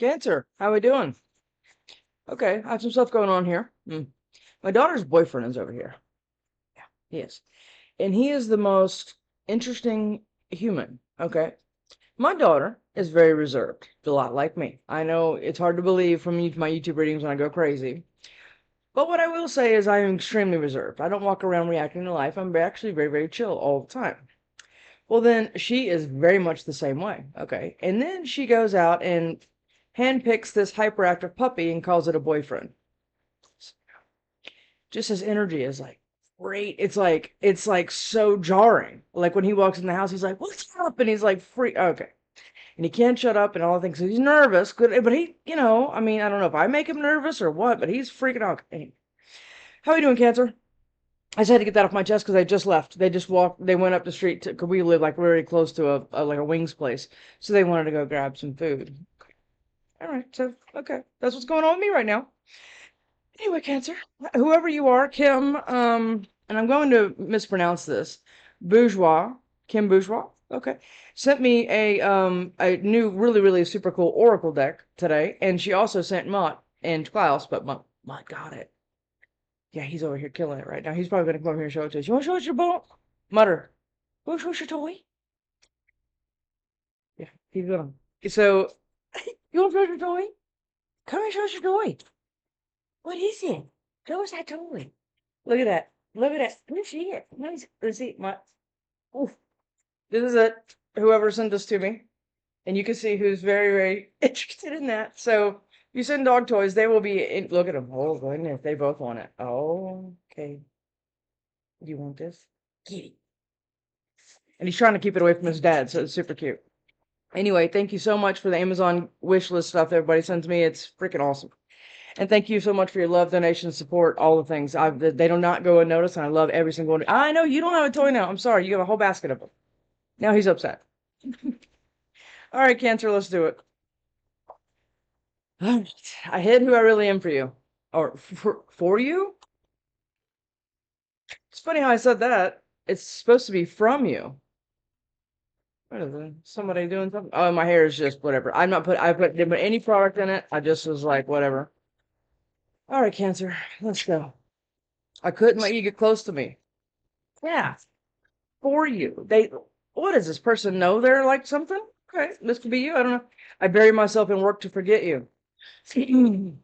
Cancer, how we doing? Okay, I have some stuff going on here. My daughter's boyfriend is over here. Yeah, he is. And he is the most interesting human, okay? My daughter is very reserved, a lot like me. I know it's hard to believe from my YouTube readings when I go crazy. But what I will say is I am extremely reserved. I don't walk around reacting to life. I'm actually very, very chill all the time. Well, then she is very much the same way. Okay. And then she goes out and handpicks this hyperactive puppy and calls it a boyfriend. Just his energy is like great. It's like so jarring. Like when he walks in the house, he's like, "What's up?" And he's like, "Free." Okay. And he can't shut up and all the things. So he's nervous. Good, but he, I mean, I don't know if I make him nervous or what, but he's freaking out. Hey, how are you doing, Cancer? I just had to get that off my chest because they just left. They just walked. They went up the street because we live like very close to a like a wings place, so they wanted to go grab some food. All right, so okay, that's what's going on with me right now. Anyway, Cancer, whoever you are, Kim, and I'm going to mispronounce this, Bourgeois, Kim Bourgeois, okay, sent me a new really really super cool Oracle deck today, and she also sent Mott and Klaus, but Mott got it. Yeah, he's over here killing it right now. He's probably gonna come over here and show it to us. You want to show us your ball? Mutter. Want to show us your toy? Yeah, he's gonna. So, you want to show us your toy? Come and show us your toy. What is it? Show us that toy. Look at that. Look at that. Let's see it. Let's see my. Oof. This is it. Whoever sent this to me, and you can see who's very very interested in that. So you send dog toys, they will be. Look at them. Oh goodness, they both want it. Oh, okay. Do you want this? Kitty. And he's trying to keep it away from his dad, so it's super cute. Anyway, thank you so much for the Amazon wish list stuff that everybody sends me. It's freaking awesome. And thank you so much for your love, donation, support, all the things. They do not go unnoticed, and I love every single one. I know you don't have a toy now. I'm sorry. You have a whole basket of them. Now he's upset. All right, Cancer, let's do it. All right. I hid who I really am for you. Or for you? It's funny how I said that. It's supposed to be from you. What is it? Somebody doing something? Oh, my hair is just whatever. Didn't put any product in it. I just was like, whatever. All right, Cancer, let's go. I couldn't let you get close to me. Yeah, for you. What does this person know they're like something? Okay, this could be you. I don't know. I bury myself in work to forget you. Cancer,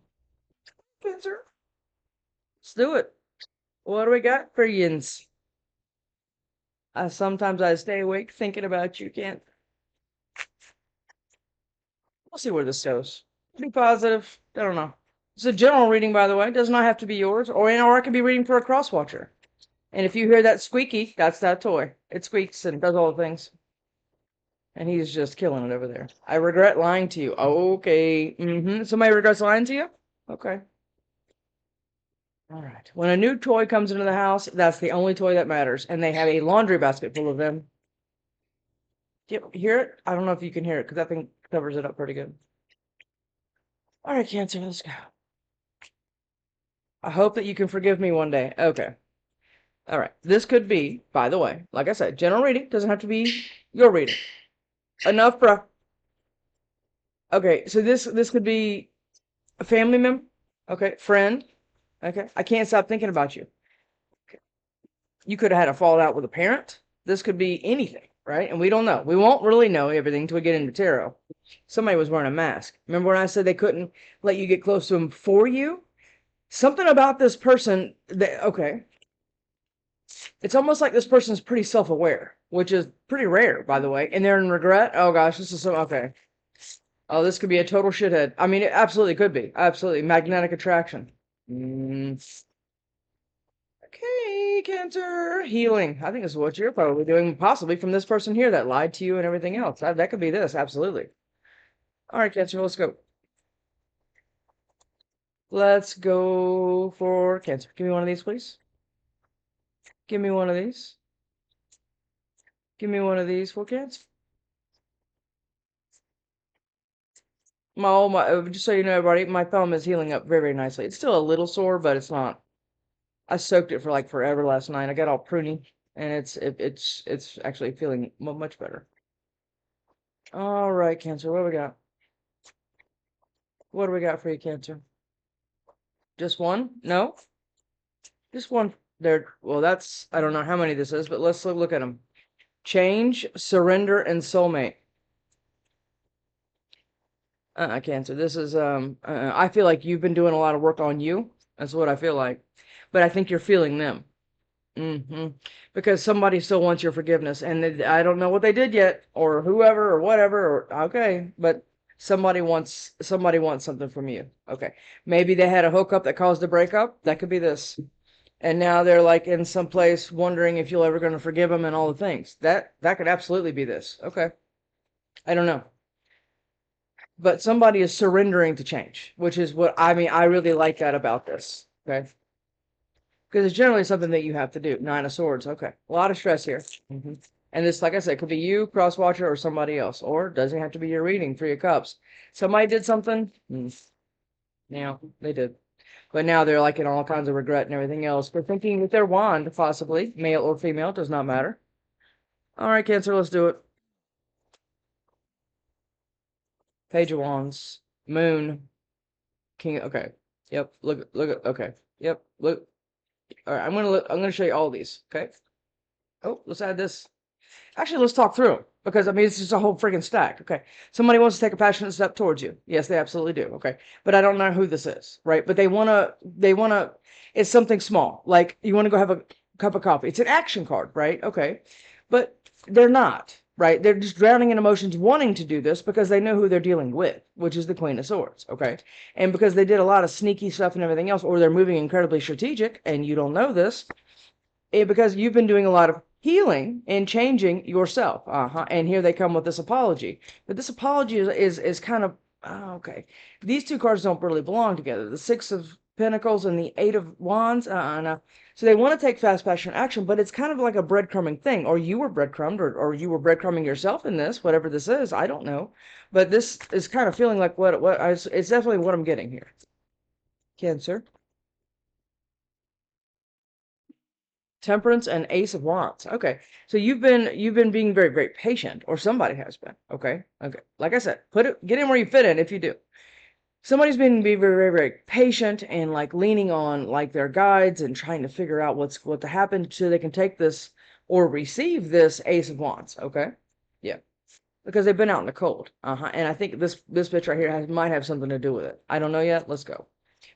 let's do it. What do we got for yins? Sometimes I stay awake thinking about you, Cancer. We'll see where this goes. Be positive. I don't know. It's a general reading, by the way. It does not have to be yours, or I could be reading for a cross watcher. And if you hear that squeaky, that's that toy. It squeaks and does all the things. And he's just killing it over there. I regret lying to you. Okay. Somebody regrets lying to you? Okay. All right. When a new toy comes into the house, that's the only toy that matters. And they have a laundry basket full of them. Do you hear it? I don't know if you can hear it because that thing covers it up pretty good. All right, Cancer, let's go. I hope that you can forgive me one day. Okay. All right. This could be, by the way, like I said, general reading. Doesn't have to be your reading. Enough, bro. Okay, so this could be a family member. Okay, friend. Okay, I can't stop thinking about you. Okay. You could have had a fallout with a parent. This could be anything, right? And we don't know. We won't really know everything until we get into tarot. Somebody was wearing a mask. Remember when I said they couldn't let you get close to them for you? Something about this person that, okay. It's almost like this person's pretty self-aware, which is pretty rare, by the way. And they're in regret. Oh gosh, this is so okay. Oh, this could be a total shithead. I mean, it absolutely could be. Absolutely. Magnetic attraction. Okay, Cancer. Healing. I think this is what you're probably doing, possibly from this person here that lied to you and everything else. That could be this, absolutely. All right, Cancer, let's go. Let's go for Cancer. Give me one of these, please. Give me one of these. Give me one of these for Cancer. Just so you know, everybody, my thumb is healing up very, very nicely. It's still a little sore, but it's not. I soaked it for like forever last night. I got all pruny, and it's actually feeling much better. All right, Cancer, what we got? What do we got for you, Cancer? Just one? No? Just one. There. Well, that's, I don't know how many this is, but let's look at them. Change, surrender, and soulmate. Cancer. This is, I feel like you've been doing a lot of work on you. That's what I feel like. But I think you're feeling them. Because somebody still wants your forgiveness, and I don't know what they did yet, or whoever, or whatever, or okay, but somebody wants something from you. Okay, maybe they had a hookup that caused a breakup. That could be this, and now they're like in some place wondering if you're ever going to forgive them and all the things. That could absolutely be this. Okay, I don't know, but somebody is surrendering to change, which is what I mean. I really like that about this. Okay. Because it's generally something that you have to do. Nine of Swords. Okay. A lot of stress here. And this, like I said, could be you, cross-watcher, or somebody else. Or doesn't have to be your reading, Three of Cups. Somebody did something. Yeah, they did. But now they're like in all kinds of regret and everything else. They're thinking with their wand, possibly. Male or female, does not matter. All right, Cancer, let's do it. Page of Wands. Moon. King. Okay. Yep. Look. Okay. Yep. Look. All right. I'm gonna show you all these. Okay. Oh, let's add this. Actually, let's talk through them because I mean it's just a whole freaking stack. Okay, somebody wants to take a passionate step towards you. Yes, they absolutely do. Okay, but I don't know who this is, right? But they wanna. It's something small, like you want to go have a cup of coffee. It's an action card, right? Okay, but they're not, right? They're just drowning in emotions, wanting to do this because they know who they're dealing with, which is the Queen of Swords. Okay, and because they did a lot of sneaky stuff and everything else, or they're moving incredibly strategic, and you don't know this because you've been doing a lot of healing and changing yourself. And here they come with this apology. But this apology is kind of okay. These two cards don't really belong together. The Six of Pentacles and the Eight of Wands. No. So they want to take fast passion action, but it's kind of like a breadcrumbing thing. Or you were breadcrumbed, or you were breadcrumbing yourself in this, whatever this is. I don't know. But this is kind of feeling like it's definitely what I'm getting here. Cancer. Temperance and Ace of Wands. Okay. So you've been being very, very patient, or somebody has been. Okay. Okay. Like I said, get in where you fit in if you do. Somebody's been being very, very, very patient and like leaning on like their guides and trying to figure out what to happen so they can take this or receive this Ace of Wands. Okay. Yeah. Because they've been out in the cold. And I think this bitch right here might have something to do with it. I don't know yet. Let's go.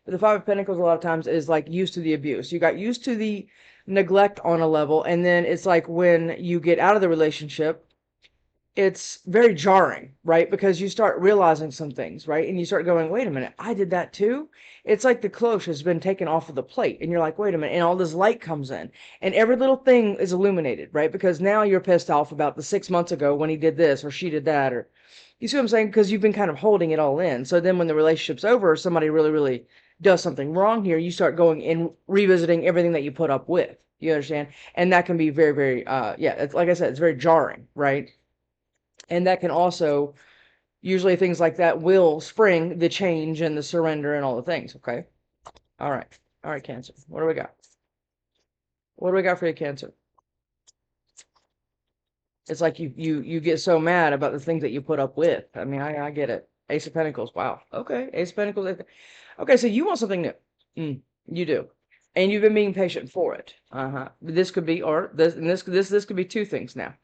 But the Five of Pentacles a lot of times is like used to the abuse. You got used to the neglect on a level, and then it's like when you get out of the relationship, it's very jarring, right? Because you start realizing some things, right? And you start going, wait a minute, I did that too. It's like the cloche has been taken off of the plate, and you're like, wait a minute, and all this light comes in, and every little thing is illuminated, right? Because now you're pissed off about the 6 months ago when he did this or she did that, or you see what I'm saying? Because you've been kind of holding it all in. So then when the relationship's over, somebody really, really does something wrong here, you start going and revisiting everything that you put up with. You understand? And that can be very, very, yeah, it's like I said, it's very jarring, right? And that can also, usually things like that will spring the change and the surrender and all the things, okay? All right. All right, Cancer. What do we got? What do we got for you, Cancer? It's like you get so mad about the things that you put up with. I mean, I get it. Ace of Pentacles. Wow. Okay. Ace of Pentacles. Okay, so you want something new. You do. And you've been being patient for it. This could be, or this could be two things now.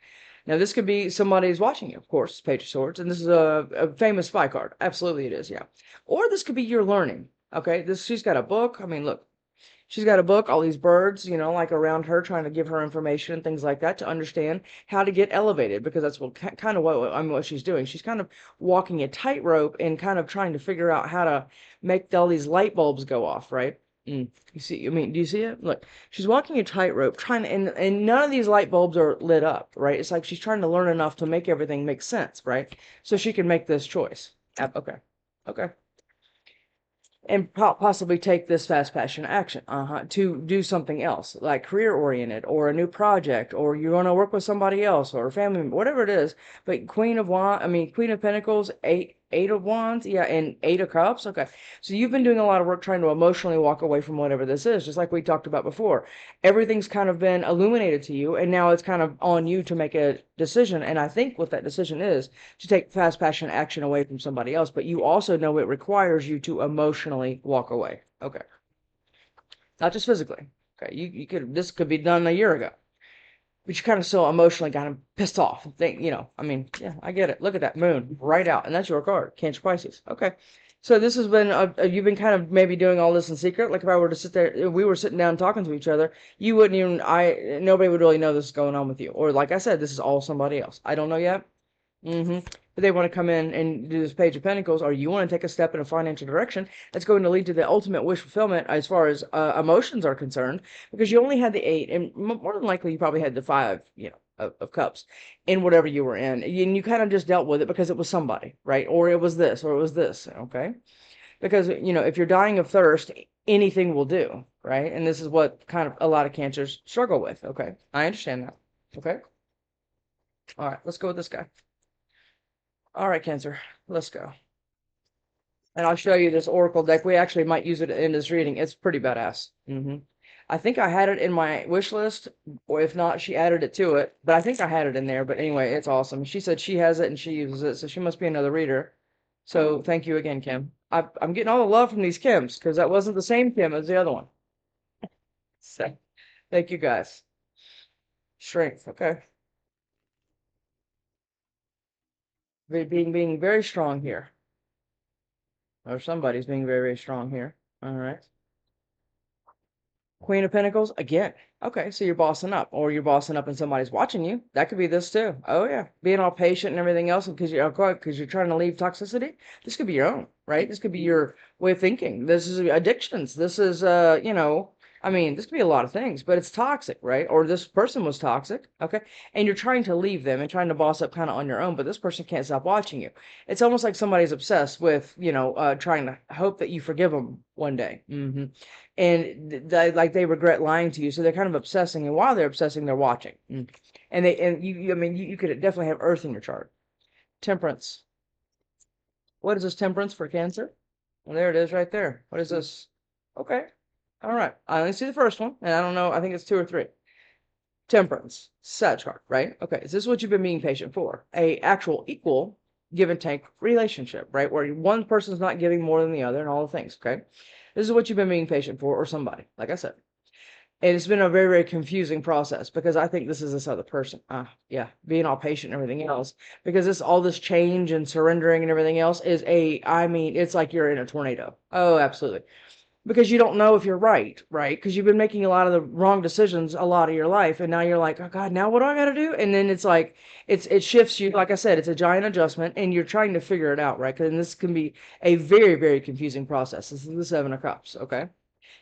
Now, this could be somebody's watching you, of course, Page of Swords, and this is a famous spy card. Absolutely it is, yeah. Or this could be your learning, okay? She's got a book. I mean, look, she's got a book, all these birds, like around her, trying to give her information and things like that to understand how to get elevated, because that's kind of what she's doing. She's kind of walking a tightrope and kind of trying to figure out how to make all these light bulbs go off, right? You see, I mean, do you see it? Look, she's walking a tightrope, trying to, and none of these light bulbs are lit up, right? It's like she's trying to learn enough to make everything make sense, right? So she can make this choice. Okay. Okay. And possibly take this fast passion action to do something else, like career oriented, or a new project, or you want to work with somebody else, or a family member, whatever it is. But Queen of Pentacles, Eight of Wands, yeah, and Eight of Cups. Okay. So you've been doing a lot of work trying to emotionally walk away from whatever this is, just like we talked about before. Everything's kind of been illuminated to you, and now it's kind of on you to make a decision. And I think what that decision is to take fast passion action away from somebody else, but you also know it requires you to emotionally walk away. Okay. Not just physically. Okay. You could, this could be done a year ago, but you kind of so emotionally got him pissed off. Think, I mean, yeah, I get it. Look at that moon right out, and that's your card, Cancer Pisces. Okay, so this has been you've been kind of maybe doing all this in secret. Like if I were to sit there, if we were sitting down talking to each other, you wouldn't even, nobody would really know this is going on with you. Or like I said, this is all somebody else. I don't know yet. But they want to come in and do this Page of Pentacles, or you want to take a step in a financial direction that's going to lead to the ultimate wish fulfillment as far as emotions are concerned, because you only had the Eight, and more than likely you probably had the Five, of Cups in whatever you were in, and you kind of just dealt with it because it was somebody, right? Or it was this, or it was this, okay? Because if you're dying of thirst, anything will do, right? And this is what kind of a lot of cancers struggle with. Okay, I understand that. Okay, all right, let's go with this guy. All right, Cancer, let's go. And I'll show you this Oracle deck. We actually might use it in this reading. It's pretty badass. I think I had it in my wish list, or if not, she added it to it. But I think I had it in there. But anyway, it's awesome. She said she has it and she uses it, so she must be another reader. So thank you again, Kim. I'm getting all the love from these Kims because that wasn't the same Kim as the other one. So thank you guys. Strength, okay. Being very strong here. Or somebody's being very, very strong here. All right. Queen of Pentacles again. Okay, so you're bossing up, or you're bossing up and somebody's watching you. That could be this too. Oh yeah, being all patient and everything else because you're trying to leave toxicity. This could be your own, right? This could be your way of thinking. This is addictions. This is I mean, this could be a lot of things, but it's toxic, right? Or this person was toxic, okay? And you're trying to leave them and trying to boss up kind of on your own, but this person can't stop watching you. It's almost like somebody's obsessed with, trying to hope that you forgive them one day. And like they regret lying to you, so they're kind of obsessing, and while they're obsessing, they're watching. And I mean, you could definitely have Earth in your chart. Temperance. What is this Temperance for Cancer? Well, there it is right there. What is this? Okay. All right. I only see the first one, and I don't know. I think it's two or three. Temperance. Sad chart, right? Okay. Is this what you've been being patient for? A actual equal give and take relationship, right? Where one person's not giving more than the other and all the things, okay? This is what you've been being patient for, or somebody, like I said. And it's been a very, very confusing process because I think this is this other person. Yeah, being all patient and everything else. Because all this change and surrendering and everything else is I mean, it's like you're in a tornado. Oh, absolutely. Because you don't know if you're right? Because you've been making a lot of the wrong decisions a lot of your life, and now you're like, oh God, now what do I got to do? And then it's like it shifts you. Like I said, it's a giant adjustment, and you're trying to figure it out, right? And this can be a very, very confusing process. This is the Seven of Cups, okay?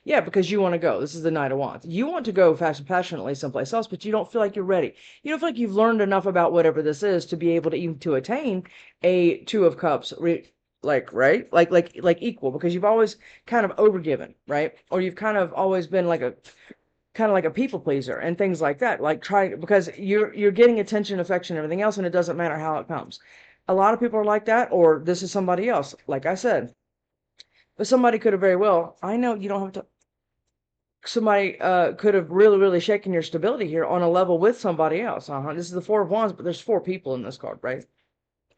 Yeah, because you want to go. This is the Knight of Wands. You want to go fast and passionately someplace else, but you don't feel like you're ready. You don't feel like you've learned enough about whatever this is to be able to even to attain a Two of Cups, like right, like equal, because you've always kind of overgiven, right? Or you've kind of always been like a kind of like a people pleaser and things like that. Like trying because you're getting attention, affection, everything else, and it doesn't matter how it comes. A lot of people are like that, or this is somebody else, like I said. But somebody could have very well. I know you don't have to somebody could have really, really shaken your stability here on a level with somebody else. This is the Four of Wands, but there's four people in this card, right?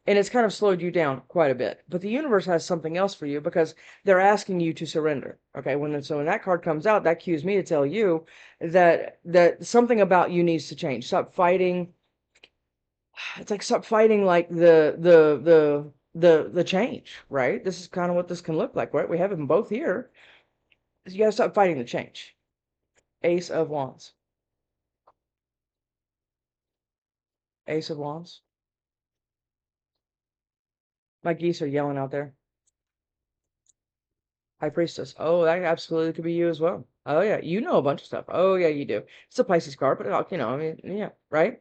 And it's kind of slowed you down quite a bit. But the universe has something else for you because they're asking you to surrender. Okay, so when that card comes out, that cues me to tell you that something about you needs to change. Stop fighting. It's like stop fighting like the change, right? This is kind of what this can look like, right? We have them both here. You gotta stop fighting the change. Ace of Wands. Ace of Wands. My geese are yelling out there. High Priestess. Oh, that absolutely could be you as well. Oh, yeah. You know a bunch of stuff. Oh, yeah, you do. It's a Pisces card, but, I mean, yeah, right?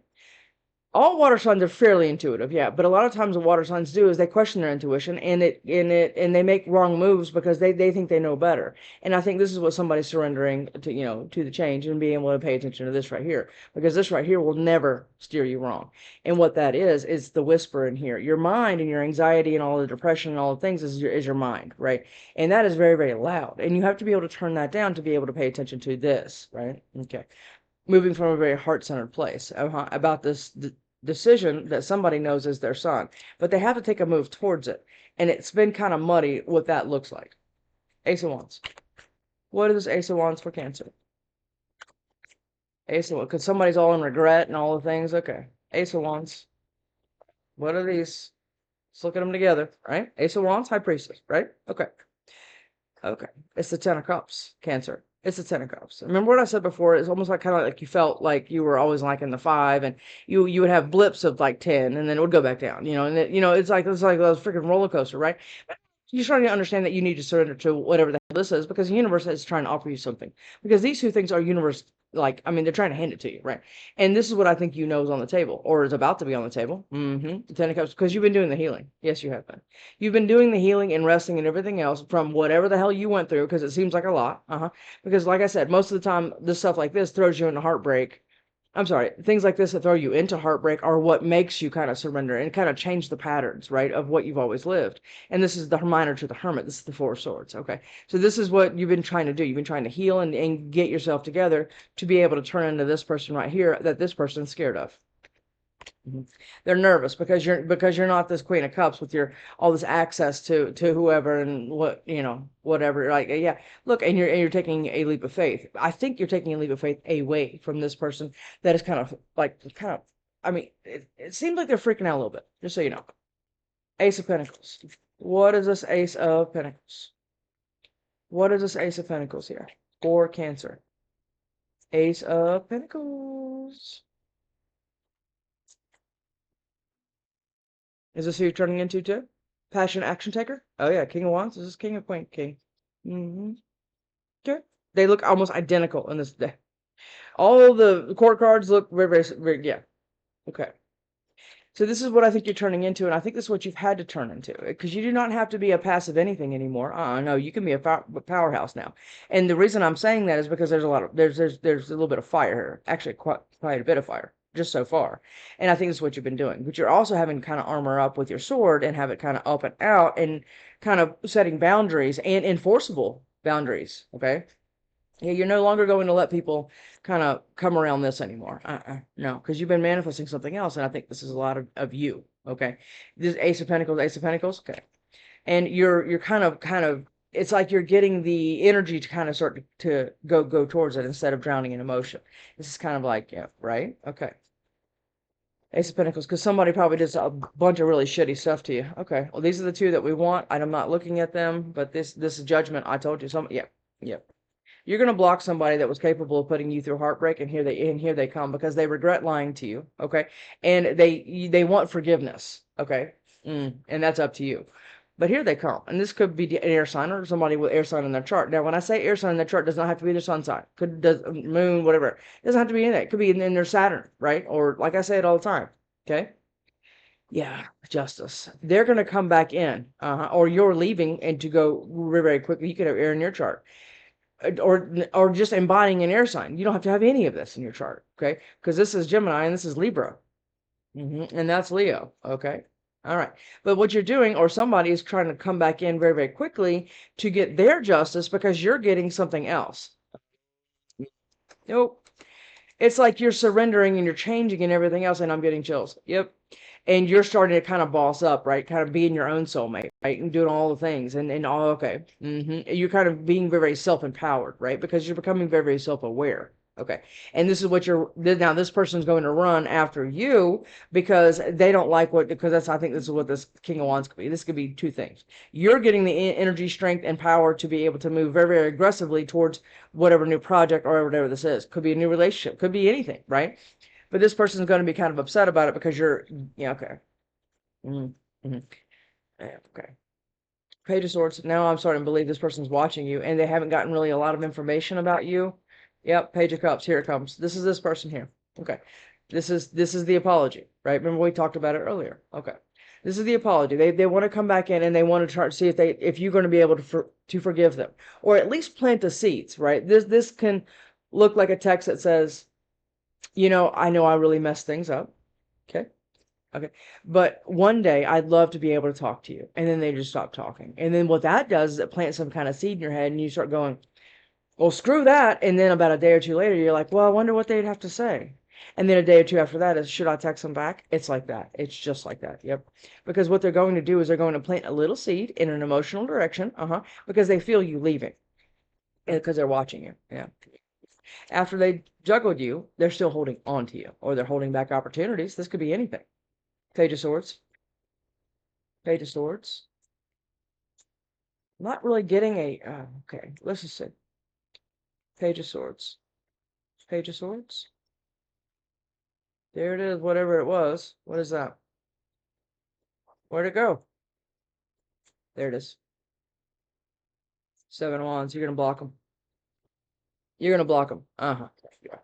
All water signs are fairly intuitive, yeah, but a lot of times what water signs do is they question their intuition and they make wrong moves because they think they know better. And I think this is what somebody's surrendering to, to the change and being able to pay attention to this right here, because this right here will never steer you wrong. And what that is the whisper in here. Your mind and your anxiety and all the depression and all the things is your mind, right? And that is very, very loud. And you have to be able to turn that down to be able to pay attention to this, right? Okay, moving from a very heart-centered place about this decision that somebody knows is their son, but they have to take a move towards it. And it's been kind of muddy what that looks like. Ace of Wands. What is this Ace of Wands for Cancer? Ace of Wands, because somebody's all in regret and all the things. Okay. Ace of Wands. What are these? Let's look at them together, right? Ace of Wands, High Priestess, right? Okay. Okay. It's the Ten of Cups, Cancer. It's the Ten of Cups. Remember what I said before? It's almost like kind of like you felt like you were always like in the 5, and you would have blips of like 10, and then it would go back down. And it's like a freaking roller coaster, right? But you're starting to understand that you need to surrender to whatever the hell this is, because the universe is trying to offer you something. Because these two things are universe, like, I mean, they're trying to hand it to you, right? And this is what I think you know is on the table, or is about to be on the table. The Ten of Cups, because you've been doing the healing. Yes, you have been. You've been doing the healing and resting and everything else from whatever the hell you went through, because it seems like a lot. Because like I said, most of the time, this stuff like this throws you into heartbreak. I'm sorry, things like this that throw you into heartbreak are what makes you kind of surrender and kind of change the patterns, right, of what you've always lived. And this is the Miner to the Hermit. This is the Four of Swords, okay? So this is what you've been trying to do. You've been trying to heal and get yourself together to be able to turn into this person right here that this person's scared of. They're nervous because you're not this Queen of Cups with your all this access to whoever and whatever. Like, yeah, look, and you're taking a leap of faith. I think you're taking a leap of faith away from this person that is kind of. I mean, it seems like they're freaking out a little bit. Just so you know. Ace of Pentacles. What is this Ace of Pentacles? What is this Ace of Pentacles here for Cancer? Ace of Pentacles. Is this who you're turning into too? Passion action taker? Oh yeah, King of Wands. This is King of Queen King. Okay. They look almost identical in this day. All the court cards look very, very, very, yeah. Okay. So this is what I think you're turning into, and I think this is what you've had to turn into, because you do not have to be a passive anything anymore. No, you can be a powerhouse now. And the reason I'm saying that is because there's a little bit of fire here. Actually, quite a bit of fire, just so far. And I think this is what you've been doing. But you're also having to kind of armor up with your sword and have it kind of up and out and kind of setting boundaries and enforceable boundaries, okay? Yeah, you're no longer going to let people kind of come around this anymore. No, because you've been manifesting something else, and I think this is a lot of you. Okay, this Ace of Pentacles, okay, and you're kind of it's like you're getting the energy to kind of start to go towards it instead of drowning in emotion. This is kind of like, yeah, right, okay. Ace of Pentacles, because somebody probably did a bunch of really shitty stuff to you. Okay, well, these are the two that we want. I'm not looking at them, but this is judgment. I told you, yeah. You're going to block somebody that was capable of putting you through heartbreak, and here they come because they regret lying to you, okay? And they want forgiveness, okay? And that's up to you. But here they come, and this could be an air sign or somebody with air sign in their chart. Now, when I say air sign in their chart, it does not have to be their sun sign. Does moon, whatever. It doesn't have to be anything. It could be in their Saturn, right? Or like I say it all the time, okay? Yeah, justice. They're going to come back in, or you're leaving and to go very, very quickly. You could have air in your chart. Or just embodying an air sign. You don't have to have any of this in your chart, okay? Because this is Gemini and this is Libra, and that's Leo, okay? All right. But what you're doing, or somebody is trying to come back in very, very quickly to get their justice because you're getting something else. Nope. It's like you're surrendering and you're changing and everything else, and I'm getting chills. Yep. And you're starting to kind of boss up, right? Kind of being your own soulmate, right? And doing all the things and all, okay. You're kind of being very, very self-empowered, right? Because you're becoming very, very self-aware. Okay. And this is what now this person's going to run after you because they don't like I think this is what this King of Wands could be. This could be two things. You're getting the energy, strength, and power to be able to move very, very aggressively towards whatever new project or whatever this is. Could be a new relationship. Could be anything, right? But this person's going to be kind of upset about it because yeah, okay. Yeah, okay. Page of Swords. Now I'm starting to believe this person's watching you and they haven't gotten really a lot of information about you. Yep, Page of Cups. Here it comes. This is this person here. Okay. This is the apology, right? Remember we talked about it earlier. Okay. This is the apology. They want to come back in and they want to try to see if you're going to be able to forgive them, or at least plant the seeds, right? This can look like a text that says, I know I really messed things up. Okay. Okay. But one day I'd love to be able to talk to you. And then they just stop talking. And then what that does is it plants some kind of seed in your head and you start going, well, screw that. And then about a day or two later, you're like, well, I wonder what they'd have to say. And then a day or two after that is, should I text them back? It's like that. It's just like that. Yep. Because what they're going to do is they're going to plant a little seed in an emotional direction. Because they feel you leaving. Because they're watching you. Yeah. After they juggled you, they're still holding on to you. Or they're holding back opportunities. This could be anything. Page of Swords. Page of Swords. Not really getting a... okay. Let's just see. Page of Swords. Page of Swords. There it is, whatever it was. What is that? Where'd it go? There it is. 7 of Wands. You're going to block them. You're going to block them. Yeah.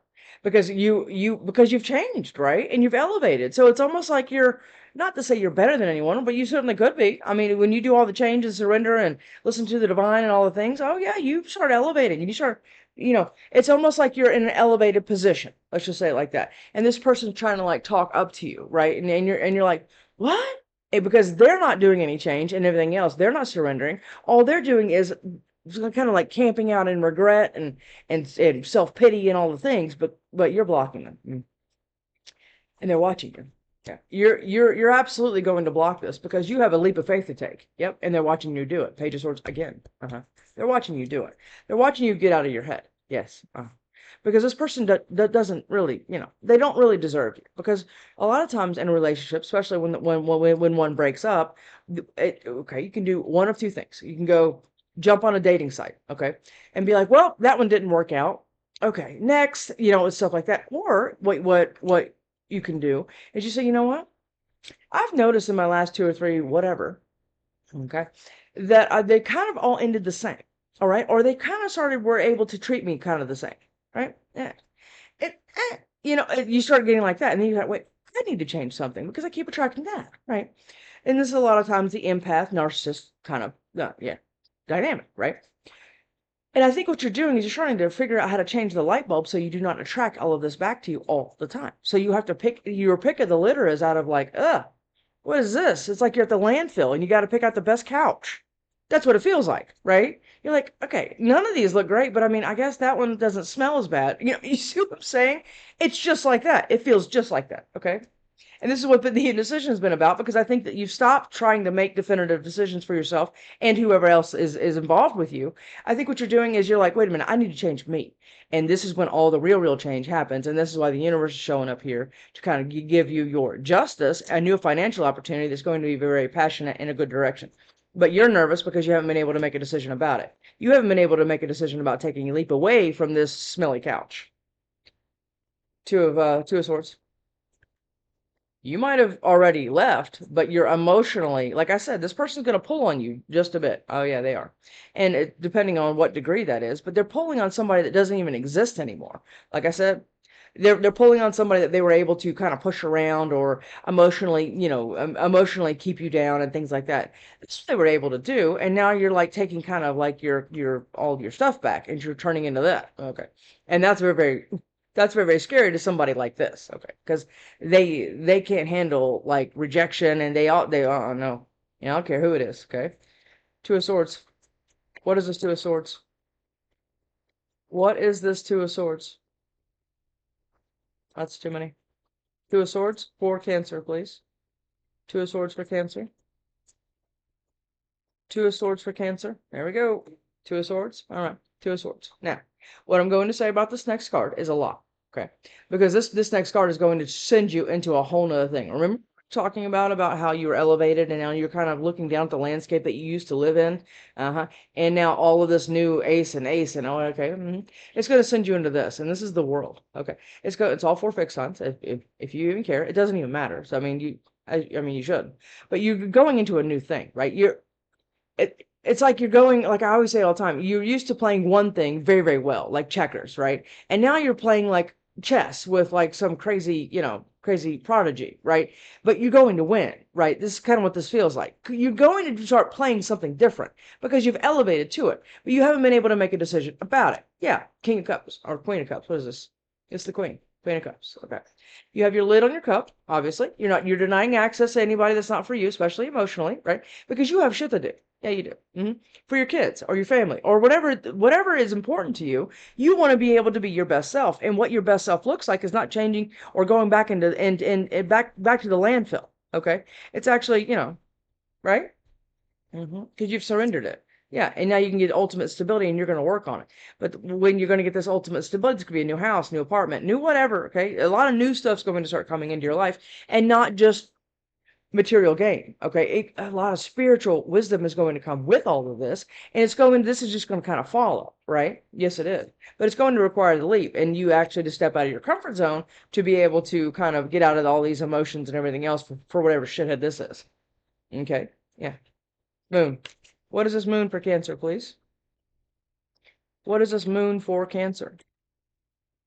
Because because you've changed, right? And you've elevated. So it's almost like you're, not to say you're better than anyone, but you certainly could be. I mean, when you do all the changes, surrender, and listen to the divine and all the things, oh yeah, you start elevating. And you start, it's almost like you're in an elevated position. Let's just say it like that. And this person's trying to like talk up to you, right? And you're like, what? Because they're not doing any change and everything else. They're not surrendering. All they're doing is kind of like camping out in regret and self-pity and all the things, but you're blocking them. And they're watching you. Yeah. You're absolutely going to block this because you have a leap of faith to take. Yep. And they're watching you do it. Page of Swords again. They're watching you do it. They're watching you get out of your head. Yes. Because this person doesn't really, they don't really deserve you. Because a lot of times in a relationship, especially when one breaks up, okay, you can do one of two things. You can go jump on a dating site, okay, and be like, well, that one didn't work out. Okay, next, and stuff like that. Or what you can do is you say, you know what? I've noticed in my last 2 or 3, whatever, okay, that they kind of all ended the same. All right, or they kind of were able to treat me kind of the same, right? Yeah. You start getting like that, and then you're like, wait, I need to change something because I keep attracting that, right? And this is a lot of times the empath, narcissist kind of, dynamic, right? And I think what you're doing is you're trying to figure out how to change the light bulb so you do not attract all of this back to you all the time. So you have to pick, your pick of the litter is out of like, what is this? It's like you're at the landfill and you got to pick out the best couch. That's what it feels like, right? You're like, okay, none of these look great, but I mean, I guess that one doesn't smell as bad. You see what I'm saying? It's just like that. It feels just like that, okay? And this is what the indecision has been about, because I think that you've stopped trying to make definitive decisions for yourself and whoever else is involved with you. I think what you're doing is you're like, wait a minute, I need to change me. And this is when all the real change happens. And this is why the universe is showing up here to kind of give you your justice, a new financial opportunity that's going to be very passionate in a good direction. But you're nervous because you haven't been able to make a decision about it. You haven't been able to make a decision about taking a leap away from this smelly couch. Two of Swords. You might have already left, but you're emotionally, like I said, this person's going to pull on you just a bit. Oh, yeah, they are. And depending on what degree that is, but they're pulling on somebody that doesn't even exist anymore. Like I said, they're pulling on somebody that they were able to kind of push around or emotionally, emotionally keep you down and things like that. That's what they were able to do. And now you're like taking kind of like all your stuff back and you're turning into that. Okay. And that's very scary to somebody like this, okay? Because they can't handle like rejection, and they all no, I don't care who it is, okay? Two of Swords. What is this Two of Swords? What is this Two of Swords? That's too many. Two of Swords for Cancer, please. Two of Swords for Cancer. Two of Swords for Cancer. There we go. Two of Swords. All right. Two of Swords. Now, what I'm going to say about this next card is a lot. Okay, because this next card is going to send you into a whole nother thing. Remember talking about how you were elevated and now you're kind of looking down at the landscape that you used to live in, and now all of this new ace and oh, okay, it's going to send you into this, and this is the World. Okay, it's all 4 fixed signs. If you even care, it doesn't even matter. So I mean you should, but you're going into a new thing, right? It's like you're going, like I always say all the time, you're used to playing one thing very, very well, like checkers, right? And now you're playing like chess with like some crazy, crazy prodigy, right? But you're going to win, right? This is kind of what this feels like. You're going to start playing something different because you've elevated to it, but you haven't been able to make a decision about it. Yeah, King of Cups or Queen of Cups. What is this? It's the Queen. Queen of Cups. Okay. You have your lid on your cup, obviously. You're denying access to anybody that's not for you, especially emotionally, right? Because you have shit to do. Yeah, you do. For your kids or your family or whatever is important to you, you want to be able to be your best self. And what your best self looks like is not changing or going back into and back to the landfill. Okay. It's actually, right? Because you've surrendered it. Yeah, and now you can get ultimate stability and you're going to work on it. But when you're going to get this ultimate stability, it's going to be a new house, new apartment, new whatever, okay? A lot of new stuff's going to start coming into your life and not just material gain, okay? A lot of spiritual wisdom is going to come with all of this, and this is just going to kind of follow, right? Yes, it is. But it's going to require the leap and you actually to step out of your comfort zone to be able to kind of get out of all these emotions and everything else for whatever shithead this is. Okay? Yeah. Moon. What is this moon for Cancer, please? What is this moon for Cancer?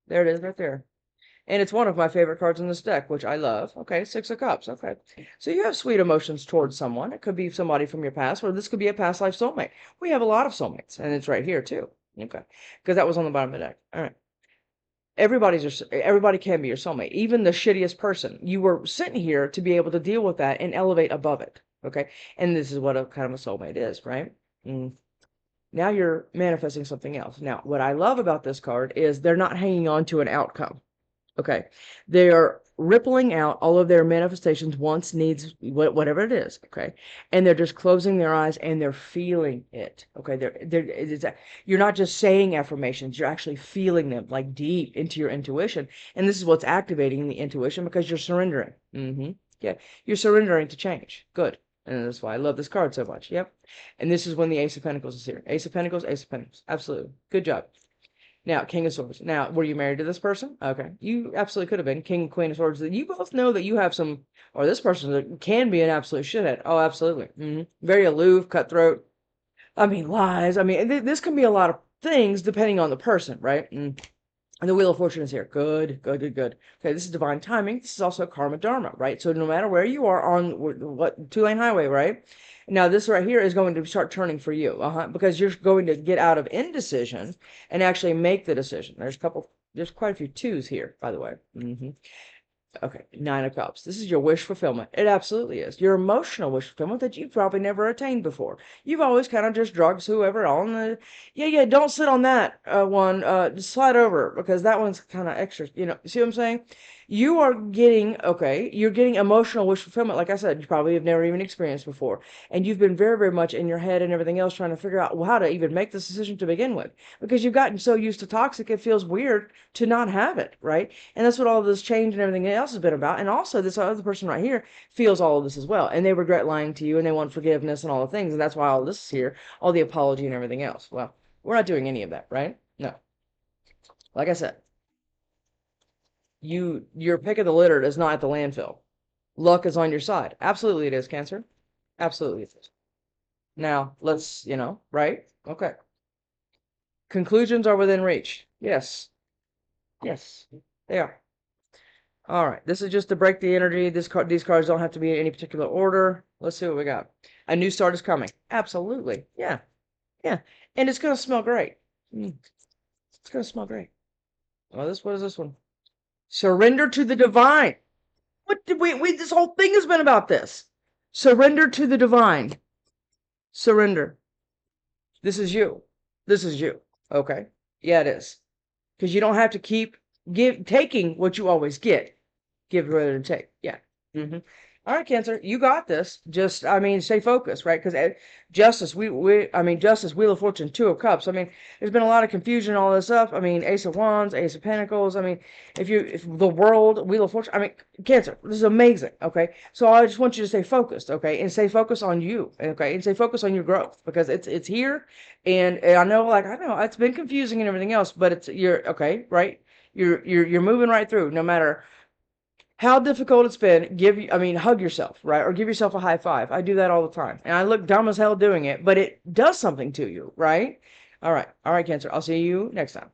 There it is right there. And it's one of my favorite cards in this deck, which I love. Okay, Six of Cups. Okay. So you have sweet emotions towards someone. It could be somebody from your past, or this could be a past life soulmate. We have a lot of soulmates, and it's right here too. Okay. Because that was on the bottom of the deck. All right. Everybody can be your soulmate, even the shittiest person. You were sent here to be able to deal with that and elevate above it. Okay. And this is what a kind of a soulmate is, right? Now you're manifesting something else. Now, what I love about this card is they're not hanging on to an outcome. Okay. They are rippling out all of their manifestations, wants, needs, whatever it is. Okay. And they're just closing their eyes and they're feeling it. Okay. You're not just saying affirmations, you're actually feeling them like deep into your intuition. And this is what's activating the intuition because you're surrendering. Yeah. You're surrendering to change. Good. And that's why I love this card so much. Yep. And this is when the Ace of Pentacles is here. Ace of Pentacles, Ace of Pentacles. Absolutely. Good job. Now, King of Swords. Now, were you married to this person? Okay. You absolutely could have been. King and Queen of Swords. You both know that you have some, or this person can be an absolute shithead. Oh, absolutely. Very aloof, cutthroat. I mean, lies. I mean, this can be a lot of things depending on the person, right? And the Wheel of Fortune is here. Good. Okay, this is divine timing. This is also karma dharma, right? So no matter where you are on what two-lane highway, right? Now this right here is going to start turning for you, because you're going to get out of indecision and actually make the decision. There's quite a few twos here, by the way. Okay, Nine of Cups. This is your wish fulfillment. It absolutely is. Your emotional wish fulfillment that you've probably never attained before. You've always kind of just drugged whoever on the, yeah, don't sit on that one. Just slide over because that one's kind of extra. You see what I'm saying? You are getting, you're getting emotional wish fulfillment. Like I said, you probably have never even experienced before. And you've been very, very much in your head and everything else trying to figure out how to even make this decision to begin with. Because you've gotten so used to toxic, it feels weird to not have it, right? And that's what all this change and everything else has been about. And also this other person right here feels all of this as well. And they regret lying to you and they want forgiveness and all the things. And that's why all this is here, all the apology and everything else. Well, we're not doing any of that, right? No. Like I said, your pick of the litter is not at the landfill. Luck is on your side. Absolutely it is, Cancer. Absolutely it is. Now, let's, right? Okay. Conclusions are within reach. Yes. Yes, they are. All right. This is just to break the energy. These cards don't have to be in any particular order. Let's see what we got. A new start is coming. Absolutely. Yeah. Yeah. And it's going to smell great. It's going to smell great. What is this one? Surrender to the divine. What did this whole thing has been about this. Surrender to the divine. Surrender. This is you. This is you. Okay. Yeah, it is. Because you don't have to keep taking what you always get. Give rather than take. Yeah. All right, Cancer, you got this. Just, stay focused, right? Because Justice, Justice, Wheel of Fortune, Two of Cups. There's been a lot of confusion, all this stuff. Ace of Wands, Ace of Pentacles. If the World, Wheel of Fortune. Cancer, this is amazing, okay? So I just want you to stay focused, okay? And stay focused on you, okay? And stay focused on your growth because it's here. And I know it's been confusing and everything else, but you're okay, right? You're moving right through, no matter how difficult it's been. Hug yourself, right? Or give yourself a high five. I do that all the time. And I look dumb as hell doing it, but it does something to you, right? All right, Cancer. I'll see you next time.